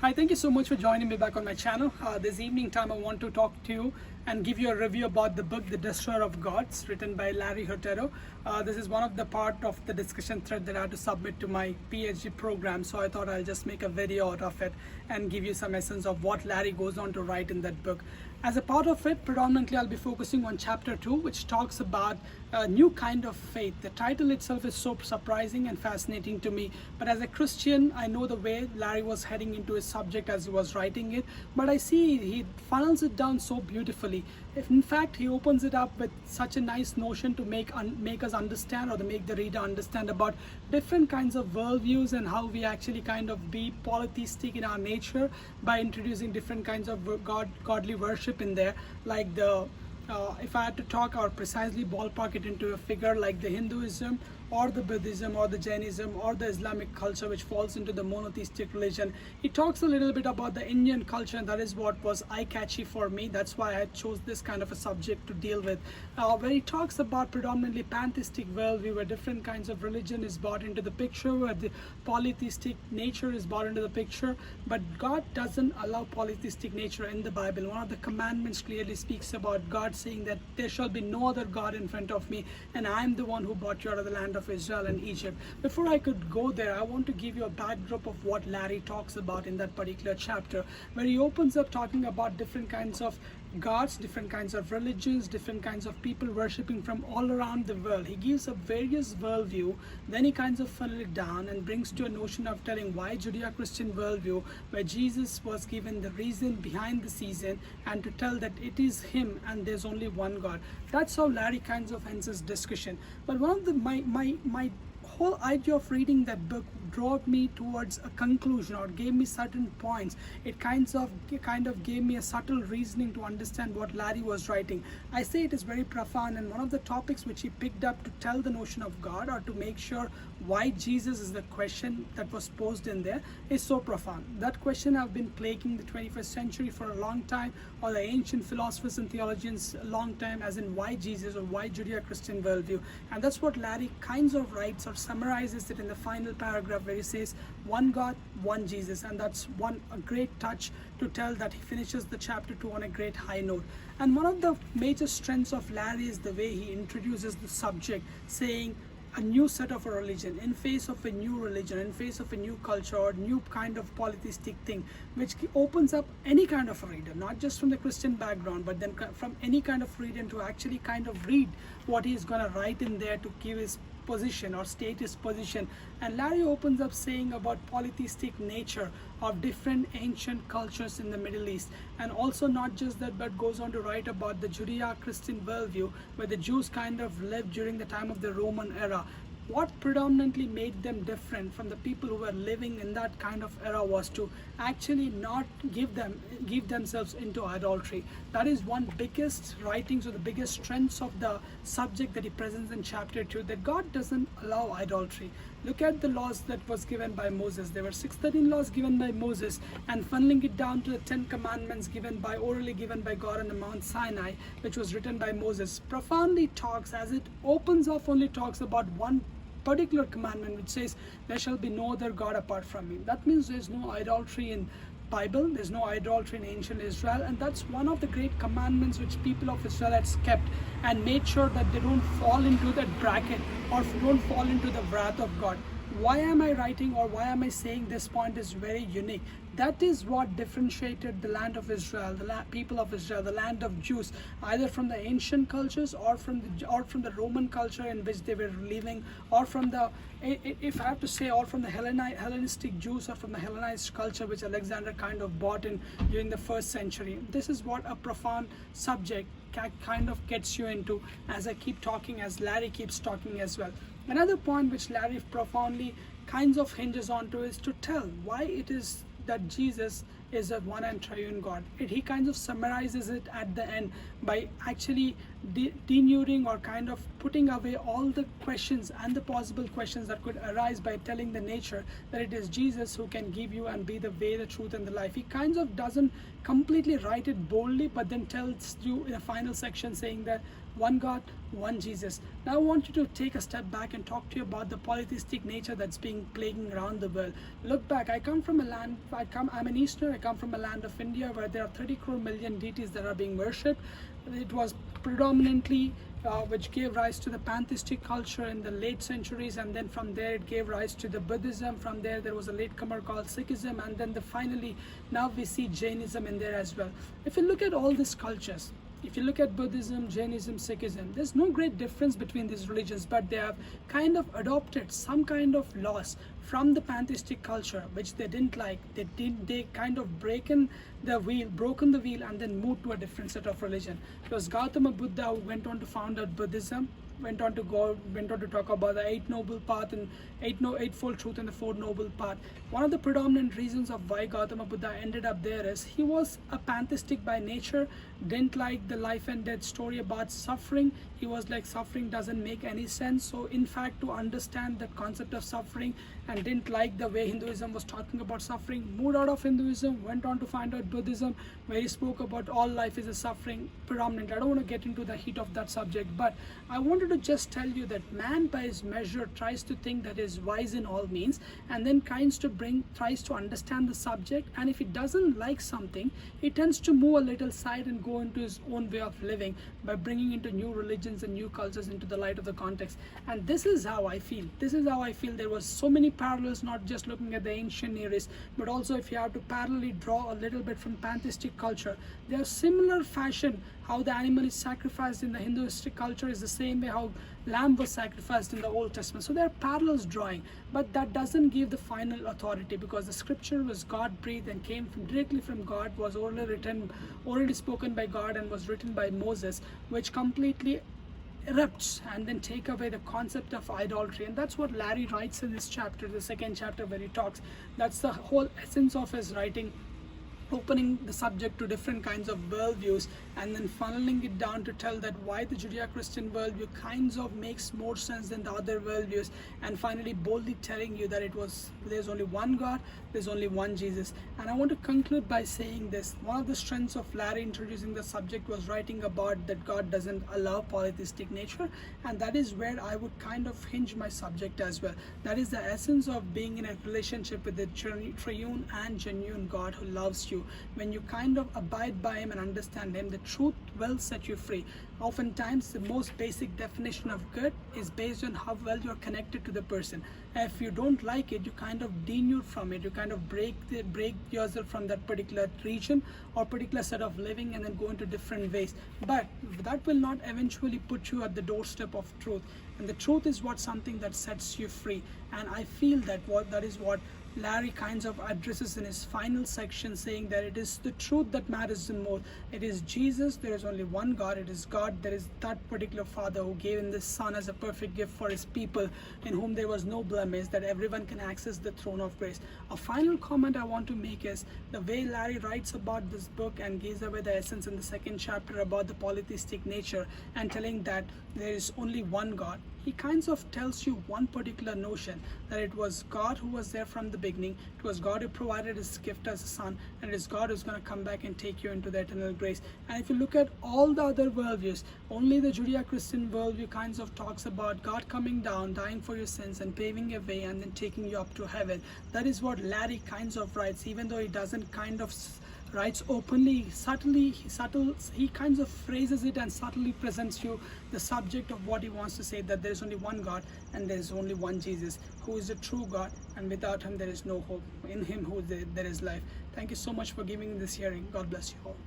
Hi, thank you so much for joining me back on my channel. This evening time I want to talk to you and give you a review about the book The Destroyer of Gods, written by Larry Hurtado. This is one of the part of the discussion thread that I had to submit to my PhD program, so I thought I'll just make a video out of it and give you some essence of what Larry goes on to write in that book. As a part of it, predominantly I'll be focusing on chapter 2, which talks about a new kind of faith. The title itself is so surprising and fascinating to me, but as a Christian, I know the way Larry was heading into his subject as he was writing it, but I see he funnels it down so beautifully. If in fact he opens it up with such a nice notion to make us understand, or to make the reader understand about different kinds of worldviews and how we actually kind of be polytheistic in our nature by introducing different kinds of godly worship in there, like the if I had to talk or precisely ballpark it into a figure, like the Hinduism or the Buddhism or the Jainism or the Islamic culture, which falls into the monotheistic religion. He talks a little bit about the Indian culture, and that is what was eye-catchy for me. That's why I chose this kind of a subject to deal with, where he talks about predominantly pantheistic worldview, where different kinds of religion is brought into the picture, where the polytheistic nature is brought into the picture, but God doesn't allow polytheistic nature in the Bible. One of the commandments clearly speaks about God saying that there shall be no other God in front of me, and I am the one who brought you out of the land of Israel and Egypt. Before I could go there, I want to give you a backdrop of what Larry talks about in that particular chapter, where he opens up talking about different kinds of gods, different kinds of religions, different kinds of people worshipping from all around the world. He gives a various worldview, then he kinds of funnel it down and brings to a notion of telling why Judeo-Christian worldview, where Jesus was given the reason behind the season, and to tell that it is him and there's only one God. That's how Larry kinds of ends his discussion. But one of the my whole idea of reading that book drove me towards a conclusion, or gave me certain points. It kind of gave me a subtle reasoning to understand what Larry was writing. I say it is very profound, and one of the topics which he picked up to tell the notion of God, or to make sure why Jesus is the question that was posed in there, is so profound. That question have been plaguing the 21st century for a long time, or the ancient philosophers and theologians a long time, as in why Jesus or why Judeo-Christian worldview. And that's what Larry kinds of writes or summarizes it in the final paragraph, where he says one God, one Jesus, and that's a great touch to tell that he finishes the chapter 2 on a great high note. And one of the major strengths of Larry is the way he introduces the subject, saying a new set of a religion in face of a new religion, in face of a new culture or new kind of polytheistic thing, which opens up any kind of a reader, not just from the Christian background, but then from any kind of reader, to actually kind of read what he's going to write in there to give his position or state his position. And Larry opens up saying about polytheistic nature of different ancient cultures in the Middle East, and also not just that, but goes on to write about the Judeo-Christian worldview, where the Jews kind of lived during the time of the Roman era. What predominantly made them different from the people who were living in that kind of era was to actually not give themselves into idolatry. That is one biggest writings, or the biggest strengths of the subject that he presents in chapter 2, that God doesn't allow idolatry. Look at the laws that was given by Moses. There were 613 laws given by Moses, and funneling it down to the 10 commandments orally given by God on the Mount Sinai, which was written by Moses, profoundly talks, as it opens off, only talks about one particular commandment, which says there shall be no other God apart from me. That means there's no idolatry in Bible, there's no idolatry in ancient Israel, and that's one of the great commandments which people of Israel had kept and made sure that they don't fall into that bracket or don't fall into the wrath of God. Why am I writing, or why am I saying this point is very unique? That is what differentiated the land of Israel, the people of Israel, the land of Jews, either from the ancient cultures or from the Roman culture in which they were living, or from the, if I have to say, or from the Hellenistic Jews, or from the Hellenized culture which Alexander kind of brought in during the 1st century. This is what a profound subject kind of gets you into as I keep talking, as Larry keeps talking as well. Another point which Larry profoundly kinds of hinges onto is to tell why it is that Jesus is a one and triune God. He kind of summarizes it at the end by actually denuding or kind of putting away all the questions and the possible questions that could arise by telling the nature that it is Jesus who can give you and be the way, the truth, and the life. He kind of doesn't completely write it boldly, but then tells you in a final section saying that one God, one Jesus. Now I want you to take a step back and talk to you about the polytheistic nature that's being plaguing around the world. Look back, I come from a land, I'm an Easterner, I come from a land of India where there are 30 crore million deities that are being worshipped. It was predominantly which gave rise to the pantheistic culture in the late centuries, and then from there it gave rise to the Buddhism. From there was a latecomer called Sikhism, and then finally now we see Jainism in there as well. If you look at all these cultures, if you look at Buddhism, Jainism, Sikhism, there's no great difference between these religions, but they have kind of adopted some kind of laws from the pantheistic culture which they didn't like. They kind of broken the wheel and then moved to a different set of religion. It was Gautama Buddha who went on to found out Buddhism, went on to talk about the Eight Noble Path and Eightfold Truth and the Four Noble Path. One of the predominant reasons of why Gautama Buddha ended up there is he was a pantheistic by nature, didn't like the life and death story about suffering. He was like, suffering doesn't make any sense. So in fact, to understand the concept of suffering, and didn't like the way Hinduism was talking about suffering, moved out of Hinduism, went on to find out Buddhism, where he spoke about all life is a suffering predominant. I don't want to get into the heat of that subject, but I wanted to just tell you that man by his measure tries to think that is wise in all means, and then tries to understand the subject, and if he doesn't like something, he tends to move a little side and go into his own way of living by bringing into new religions and new cultures into the light of the context. And this is how I feel. There was so many parallels, not just looking at the ancient Near East, but also if you have to parallelly draw a little bit from pantheistic culture, there are similar fashion. How the animal is sacrificed in the Hinduistic culture is the same way how lamb was sacrificed in the Old Testament. So there are parallels drawing, but that doesn't give the final authority, because the scripture was God breathed and came directly from God, was already spoken by God and was written by Moses, which completely erupts and then take away the concept of idolatry. And that's what Larry writes in this chapter, the second chapter, where he talks. That's the whole essence of his writing, opening the subject to different kinds of worldviews and then funneling it down to tell that why the Judeo-Christian worldview kinds of makes more sense than the other worldviews, and finally boldly telling you that there's only one God, there's only one Jesus. And I want to conclude by saying this. One of the strengths of Larry introducing the subject was writing about that God doesn't allow polytheistic nature, and that is where I would kind of hinge my subject as well. That is the essence of being in a relationship with the triune and genuine God who loves you. When you kind of abide by him and understand him, the truth will set you free. Oftentimes the most basic definition of good is based on how well you're connected to the person. If you don't like it, you kind of denude from it, you kind of break yourself from that particular region or particular set of living and then go into different ways. But that will not eventually put you at the doorstep of truth, and the truth is something that sets you free. And I feel that that is what Larry kinds of addresses in his final section, saying that it is the truth that matters the most. It is Jesus, there is only one God, it is God, there is that particular Father who gave him this Son as a perfect gift for his people, in whom there was no blemish, that everyone can access the throne of grace. A final comment I want to make is the way Larry writes about this book and gives away the essence in the second chapter about the polytheistic nature and telling that there is only one God. He kinds of tells you one particular notion, that it was God who was there from the beginning, it was God who provided his gift as a son, and it is God who's going to come back and take you into the eternal grace. And if you look at all the other worldviews, only the Judeo-Christian worldview kinds of talks about God coming down, dying for your sins and paving a way and then taking you up to heaven. That is what Larry kinds of writes, even though he doesn't kind of writes openly, he kinds of phrases it and subtly presents you the subject of what he wants to say, that there is only one God and there is only one Jesus, who is the true God, and without him there is no hope. In him there is life. Thank you so much for giving this hearing. God bless you all.